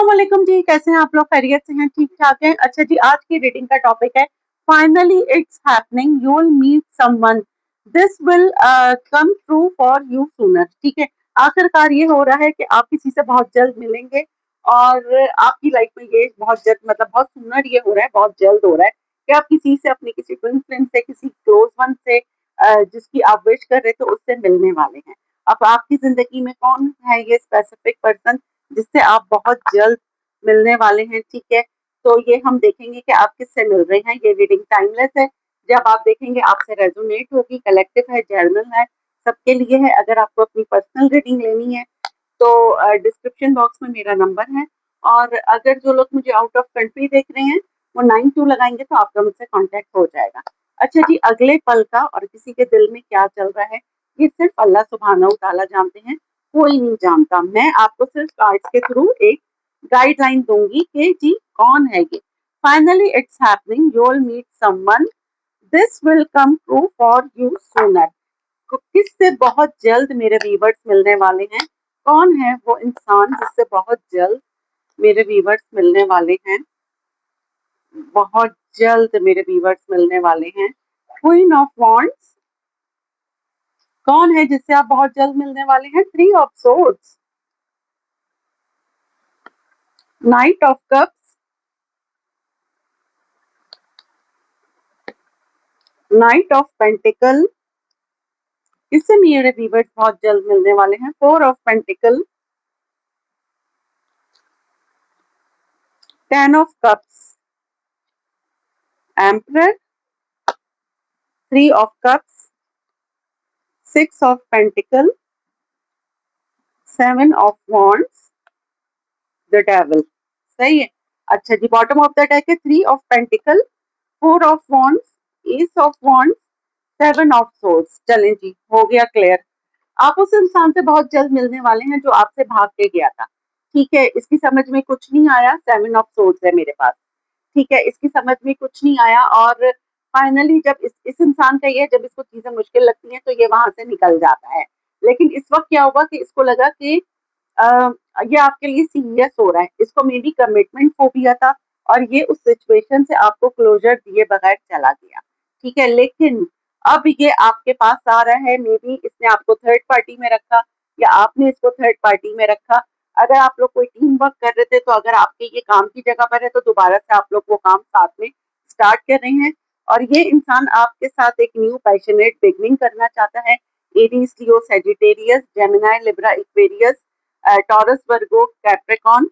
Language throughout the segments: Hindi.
अस्सलाम वालेकुम जी, कैसे हैं आप लोग? खैरियत से हैं? ठीक-ठाक हैं? अच्छा जी, आज की रीडिंग का टॉपिक है finally it's happening, you will meet someone, this will come true for you sooner. ठीक है, आखिरकार ये हो रहा है कि आप किसी से बहुत जल्द मिलेंगे और आपकी लाइफ में ये बहुत जल्द, मतलब बहुत सूनर ये हो रहा है, बहुत जल्द हो रहा है कि आप किसी से, अपनी किसी ट्विन फ्लेम से, किसी क्लोज वन से जिसकी आप विश कर रहे थे उससे मिलने वाले हैं। अब आपकी जिंदगी में कौन है ये स्पेसिफिक पर्सन जिससे आप बहुत जल्द मिलने वाले हैं? ठीक है, तो ये हम देखेंगे कि आप किससे मिल रहे हैं। ये रीडिंग टाइमलेस है, जब आप देखेंगे आपसे रेजोनेट होगी, कलेक्टिव है, जर्नल है, सबके लिए है। अगर आपको अपनी पर्सनल रीडिंग लेनी है तो डिस्क्रिप्शन बॉक्स में मेरा नंबर है, और अगर जो लोग मुझे आउट ऑफ कंट्री देख रहे हैं वो 92 लगाएंगे तो आपका मुझसे कांटेक्ट हो जाएगा। अच्छा जी, अगले पल का और किसी के दिल में क्या चल रहा है ये सिर्फ अल्लाह सुब्हानहू व तआला जानते हैं, कोई नहीं जानता। मैं आपको सिर्फ कार्ड्स के थ्रू एक गाइडलाइन दूंगी कि जी कौन है ये। Finally it's happening, you will meet someone, this will come true for you sooner. किससे बहुत जल्द मेरे व्यूवर्स मिलने वाले हैं? कौन है वो इंसान जिससे बहुत जल्द मेरे व्यूवर्स मिलने वाले हैं? बहुत जल्द मेरे व्यूवर्स मिलने वाले हैं। क्वीन ऑफ वॉन्ड्स, कौन है जिससे आप बहुत जल्द मिलने वाले हैं? Three of swords, night of cups, night of pentacle, इससे मेरे व्यूवर्स बहुत जल्द मिलने वाले हैं। Four of pentacle, ten of cups, emperor, three of cups, six of pentacle, seven of wands, the devil. सही है। अच्छा जी, बॉटम ऑफ द डेक है three of pentacle, four of wands, S of wands, seven of swords. चलें जी, हो गया क्लियर। आप उस इंसान से बहुत जल्द मिलने वाले हैं जो आपसे भाग के गया था। ठीक है, इसकी समझ में कुछ नहीं आया, सेवन ऑफ सोर्ड्स है मेरे पास। ठीक है, इसकी समझ में कुछ नहीं आया, और फाइनली जब इस इंसान का ये, जब इसको चीजें मुश्किल लगती हैं तो ये वहां से निकल जाता है। लेकिन इस वक्त क्या हुआ कि इसको लगा कि अ, ये आपके लिए सीरियस हो रहा है, इसको मे बी कमिटमेंट फोबिया था, और ये उस सिचुएशन से आपको क्लोजर दिए बगैर चला गया। ठीक है, लेकिन अब ये आपके पास आ रहा है, मे बी इसने आपको थर्ड पार्टी में रखा या आपने इसको थर्ड पार्टी में रखा। अगर आप लोग कोई टीम वर्क कर रहे थे तो अगर आपके ये काम की जगह पर है तो दोबारा से आप लोग वो काम साथ में स्टार्ट कर रहे हैं, और ये इंसान आपके साथ एक न्यू पैशनेट बिगनिंग करना चाहता है। Aries, Leo, Sagittarius, Gemini, Libra, Aquarius, Taurus, Virgo, Capricorn,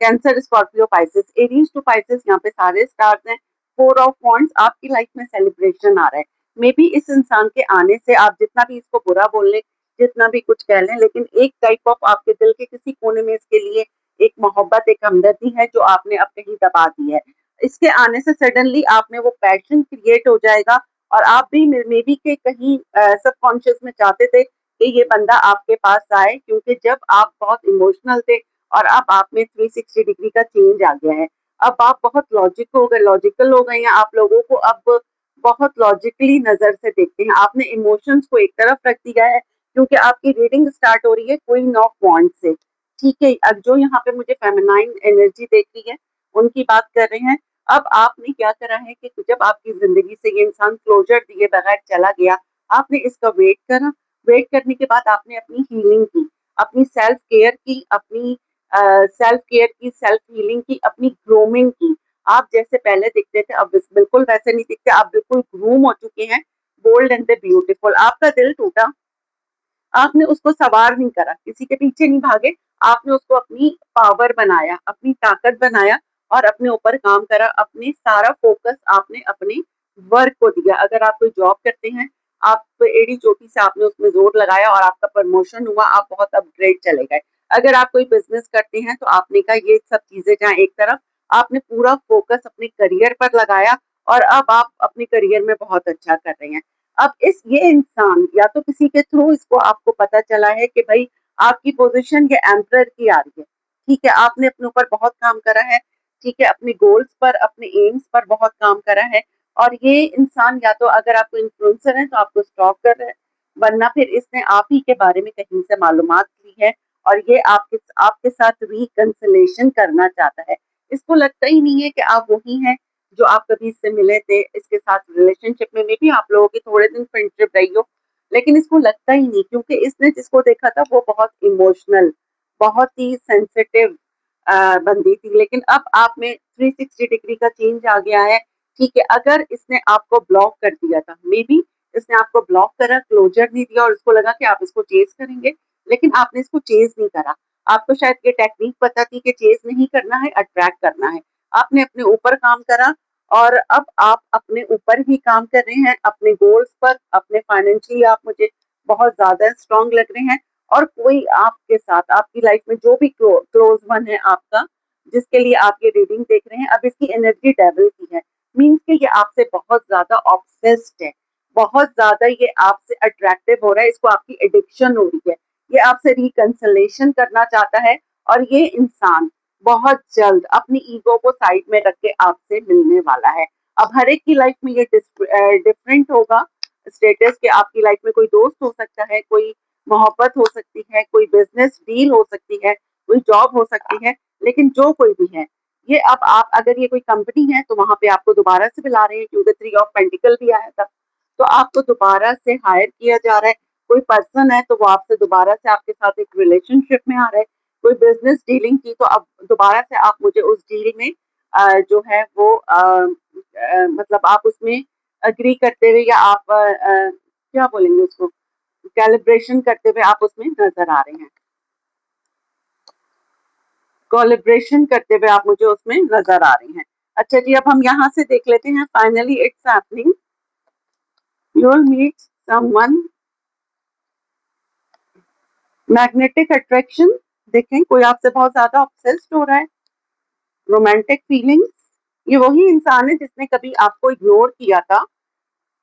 Cancer, Scorpio, Pisces. Aries to Pisces यहाँ पे सारे स्टार्स हैं। फोर ऑफ वॉन्ड्स, आपकी लाइफ में सेलिब्रेशन आ रहा है। मे बी इस इंसान के आने से आप जितना भी इसको बुरा बोल लें, जितना भी कुछ कह लें, लेकिन एक टाइप ऑफ आपके दिल के किसी कोने में इसके लिए एक मोहब्बत, एक हमदर्दी है जो आपने अब कहीं दबा दी है। इसके आने से सडनली आप में वो पैशन क्रिएट हो जाएगा, और आप भी मे बी के कहीं सबकॉन्शियस में चाहते थे कि ये बंदा आपके पास आए, क्योंकि जब आप बहुत इमोशनल थे और अब आप में 360 डिग्री का चेंज आ गया है। अब आप बहुत लॉजिकल हो गए हैं, आप लोगों को अब बहुत लॉजिकली नजर से देखते हैं। आपने इमोशंस को एक तरफ रख दिया है, क्योंकि आपकी रीडिंग स्टार्ट हो रही है क्वीन ऑफ वॉन्ड से। ठीक है, अब जो यहाँ पे मुझे फेमिनाइन एनर्जी देख रही है उनकी बात कर रहे हैं। अब आपने क्या करा है कि जब आपकी जिंदगी से ये इंसान क्लोजर दिए बगैर चला गया, आपने इसका वेट करा। वेट करने के बाद आपने अपनी हीलिंग की, अपनी सेल्फ केयर की, अपनी सेल्फ केयर की, सेल्फ हीलिंग की, अपनी ग्रूमिंग की। आप जैसे पहले दिखते थे अब बिल्कुल वैसे नहीं दिखते, आप बिल्कुल ग्रूम हो चुके हैं, बोल्ड एंड द ब्यूटीफुल। आपका दिल टूटा, आपने उसको सवार नहीं करा, किसी के पीछे नहीं भागे, आपने उसको अपनी पावर बनाया, अपनी ताकत बनाया, और अपने ऊपर काम करा। अपने सारा फोकस आपने अपने वर्क को दिया। अगर आप कोई जॉब करते हैं, आप एड़ी चोटी से आपने उसमें जोर लगाया और आपका प्रमोशन हुआ, आप बहुत अपग्रेड चले गए। अगर आप कोई बिजनेस करते हैं तो आपने कहा ये सब चीजें जाएं एक तरफ, आपने पूरा फोकस अपने करियर पर लगाया, और अब आप अपने करियर में बहुत अच्छा कर रहे हैं। अब ये इंसान या तो किसी के थ्रू इसको आपको पता चला है कि भाई आपकी पोजीशन ये एम्परर की आ रही है। ठीक है, आपने अपने ऊपर बहुत काम करा है। ठीक है, अपने गोल्स पर, अपने एम्स पर बहुत काम करा है, और ये इंसान या तो अगर आपको इन्फ्लुएंसर है तो आपको स्टॉक कर रहा है, वरना फिर इसने आप ही के बारे में कहीं से मालूमात ली है, और ये आपके आपके साथ रिकंसिलेशन करना चाहता है। इसको लगता ही नहीं है कि आप वही हैं जो आप कभी इससे मिले थे, इसके साथ रिलेशनशिप में भी आप लोगों की थोड़े दिन फ्रेंडशिप रही हो, लेकिन इसको लगता ही नहीं, क्योंकि इसने जिसको देखा था वो बहुत इमोशनल, बहुत ही सेंसिटिव बंदी थी। लेकिन अब आप में 360 डिग्री का चेंज आ गया है। ठीक है, अगर इसने आपको ब्लॉक कर दिया था, मे बी इसने आपको ब्लॉक करा, क्लोजर नहीं दिया और इसको लगा कि आप इसको चेज करेंगे, लेकिन आपने इसको चेज नहीं करा। आपको शायद ये टेक्निक पता थी कि चेज नहीं करना है, अट्रैक्ट करना है। आपने अपने ऊपर काम करा और अब आप अपने ऊपर ही काम कर रहे हैं, अपने गोल्स पर, अपने फाइनेंशियली आप मुझे बहुत ज्यादा स्ट्रांग लग रहे हैं। और कोई आपके साथ आपकी लाइफ में जो भी क्लोज वन है आपका, जिसके लिए आप ये रीडिंग देख रहे हैं, अब इसकी एनर्जी डेवल की है, मीन्स कि ये आपसे बहुत ज्यादा ऑब्सेस्ड है, बहुत ज्यादा ये आपसे अट्रैक्टिव हो रहा है, इसको आपकी एडिक्शन हो रही है, ये आपसे रिकंसलेशन करना चाहता है। और ये इंसान बहुत जल्द अपनी ईगो को साइड में रख के आपसे मिलने वाला है। अब हर एक की लाइफ में ये डिफरेंट होगा स्टेटस के। आपकी लाइफ में कोई दोस्त हो सकता है, कोई मोहब्बत हो सकती है, कोई बिजनेस डील हो सकती है, कोई जॉब हो सकती है, लेकिन जो कोई भी है, ये अब आप अगर ये कोई कंपनी है तो वहां पे आपको दोबारा से बुला रहे हैं, क्योंकि 3 ऑफ पेंटिकल भी आया था, तो आपको दोबारा से हायर किया जा रहा है। कोई पर्सन है तो वो आपसे दोबारा से आपके साथ एक रिलेशनशिप में आ रहा है। कोई बिजनेस डीलिंग की तो अब दोबारा से आप मुझे उस डील में जो है वो मतलब आप उसमें अग्री करते हुए, या आप क्या बोलेंगे उसको, कैलिब्रेशन करते हुए आप उसमें नजर आ रहे हैं, कोलिब्रेशन करते हुए आप मुझे उसमें नजर आ रहे हैं। अच्छा जी, अब हम यहाँ से देख लेते हैं। Finally it's happening, you will meet someone, magnetic attraction. देखें, कोई आपसे बहुत ज्यादा ऑब्सेस्ड हो रहा है, रोमांटिक फीलिंग्स। ये वही इंसान है जिसने कभी आपको इग्नोर किया था,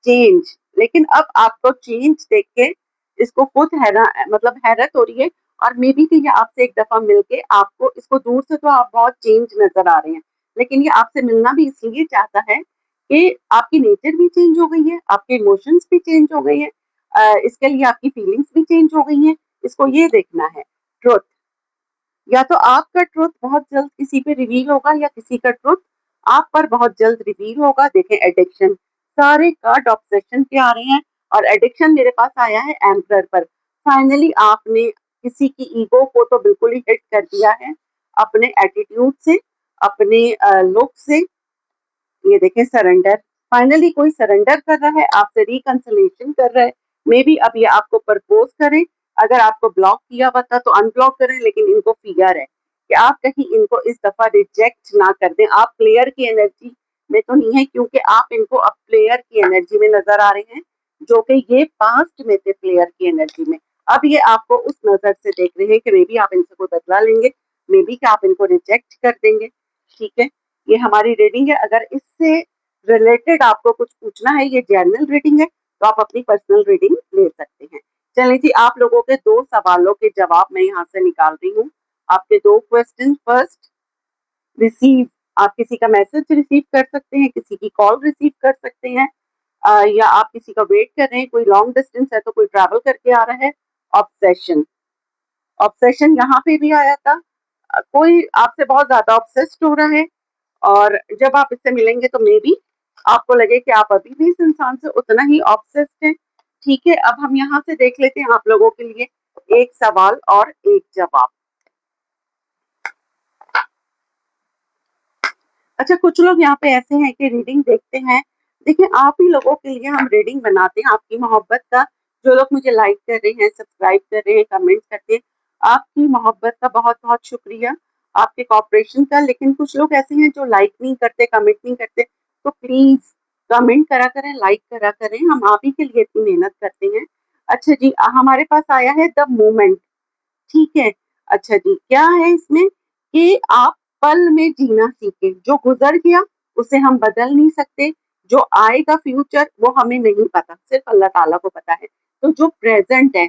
चेंज, लेकिन अब आपको चेंज देख के इसको खुद मतलब हैरत हो रही है। और मे बी कि ये आपसे एक दफा मिलके आपको, इसको दूर से तो आप बहुत चेंज नजर आ रहे हैं, लेकिन ये आपसे मिलना भी इसलिए चाहता है कि आपकी नेचर भी चेंज हो गई है, आपके इमोशंस भी चेंज हो गए हैं, इसके लिए आपकी फीलिंग्स भी चेंज हो गई हैं। इसको ये देखना है ट्रुथ, या तो आपका ट्रुथ बहुत जल्द किसी पे रिवील होगा, या किसी का ट्रुथ आप पर बहुत जल्द रिवील होगा। देखें, एडिक्शन, सारे कार्ड ऑब्सेशन के आ रहे हैं, और एडिक्शन मेरे पास आया है एम्परर पर। फाइनली आपने किसी की ईगो को तो बिल्कुल ही हिट कर दिया है, अपने एटीट्यूड से, अपने लुक से। ये देखें, सरेंडर, फाइनली कोई सरेंडर कर रहा है, आपसे रिकंसिलेशन कर रहा है। मे बी अब ये आपको प्रपोज करें, अगर आपको ब्लॉक किया हुआ था तो अनब्लॉक करें, लेकिन इनको फियर है कि आप कहीं इनको इस दफा रिजेक्ट ना कर दें। आप प्लेयर की एनर्जी में तो नहीं है, क्योंकि आप इनको अब प्लेयर की एनर्जी में नजर आ रहे हैं, जो कि ये पास्ट में थे प्लेयर की एनर्जी में। अब ये आपको उस नजर से देख रहे हैं कि मे बी आप इनसे कोई बदला लेंगे, मे बी कि आप इनको रिजेक्ट कर देंगे। ठीक है, ये हमारी रीडिंग है। अगर इससे रिलेटेड आपको कुछ पूछना है, ये जनरल रीडिंग है, तो आप अपनी पर्सनल रीडिंग ले सकते हैं। चलिए जी, आप लोगों के 2 सवालों के जवाब मैं यहाँ से निकाल रही हूँ। आपके 2 क्वेश्चन। फर्स्ट, रिसीव, आप किसी का मैसेज रिसीव कर सकते हैं, किसी की कॉल रिसीव कर सकते हैं, या आप किसी का वेट कर रहे हैं, कोई लॉन्ग डिस्टेंस है तो कोई ट्रैवल करके आ रहा है। ऑब्सेशन, ऑब्सेशन यहाँ पे भी आया था, कोई आपसे बहुत ज्यादा ऑब्सेस्ड हो रहा है, और जब आप इससे मिलेंगे तो मे बी आपको लगे कि आप अभी भी इस इंसान से उतना ही ऑब्सेस्ड हैं। ठीक है, अब हम यहाँ से देख लेते हैं आप लोगों के लिए एक सवाल और एक जवाब। अच्छा, कुछ लोग यहाँ पे ऐसे हैं कि रीडिंग देखते हैं। देखिए, आप ही लोगों के लिए हम रीडिंग बनाते हैं, आपकी मोहब्बत का। जो लोग मुझे लाइक कर रहे हैं, सब्सक्राइब कर रहे हैं, कमेंट करते हैं, आपकी मोहब्बत का बहुत बहुत शुक्रिया, आपके कॉपरेशन का। लेकिन कुछ लोग ऐसे हैं जो लाइक नहीं करते, कमेंट नहीं करते, तो प्लीज कमेंट करा करें, लाइक करा करें, हम आप ही के लिए इतनी मेहनत करते हैं। अच्छा जी, हमारे पास आया है द मोमेंट। ठीक है, अच्छा जी, क्या है इसमें कि आप पल में जीना सीखें। जो गुजर गया उसे हम बदल नहीं सकते, जो आएगा फ्यूचर वो हमें नहीं पता, सिर्फ अल्लाह ताला को पता है। तो जो प्रेजेंट है,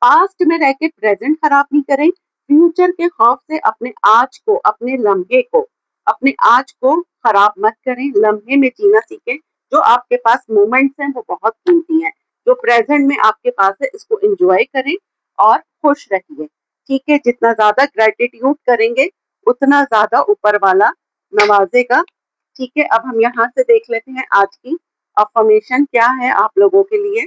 पास्ट में रह के प्रेजेंट खराब नहीं करें, फ्यूचर के खौफ से अपने आज को, अपने लम्हे को, अपने आज को खराब मत करें, लम्हे में जीना सीखें। जो आपके पास मोमेंट्स हैं वो बहुत कीमती हैं, जो प्रेजेंट में आपके पास है इसको एंजॉय करें और खुश रहिए। ठीक है, जितना ज्यादा ग्रेटिट्यूड करेंगे उतना ज्यादा ऊपर वाला नवाजेगा। ठीक है, अब हम यहाँ से देख लेते हैं आज की अफर्मेशन क्या है आप लोगों के लिए।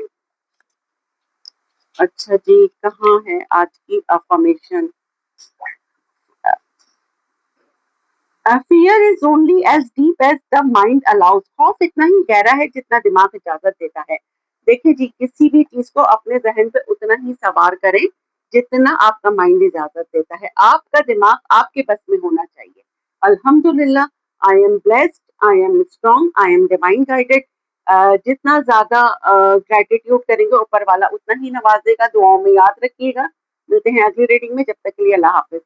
अच्छा जी, कहाँ है आज की affirmation? Fear is only as deep as the mind allows. खौफ इतना ही गहरा है जितना दिमाग इजाजत देता है। देखिए जी, किसी भी चीज को अपने जहन पे उतना ही सवार करें जितना आपका माइंड इजाजत देता है। आपका दिमाग आपके बस में होना चाहिए। अल्हम्दुलिल्लाह, I am blessed, I am strong, I am divine guided. जितना ज्यादा ग्रेटिट्यूड करेंगे ऊपर वाला उतना ही नवाजेगा। दुआओं में याद रखिएगा। मिलते हैं अगली रीडिंग में, जब तक के लिए अल्लाह हाफिज।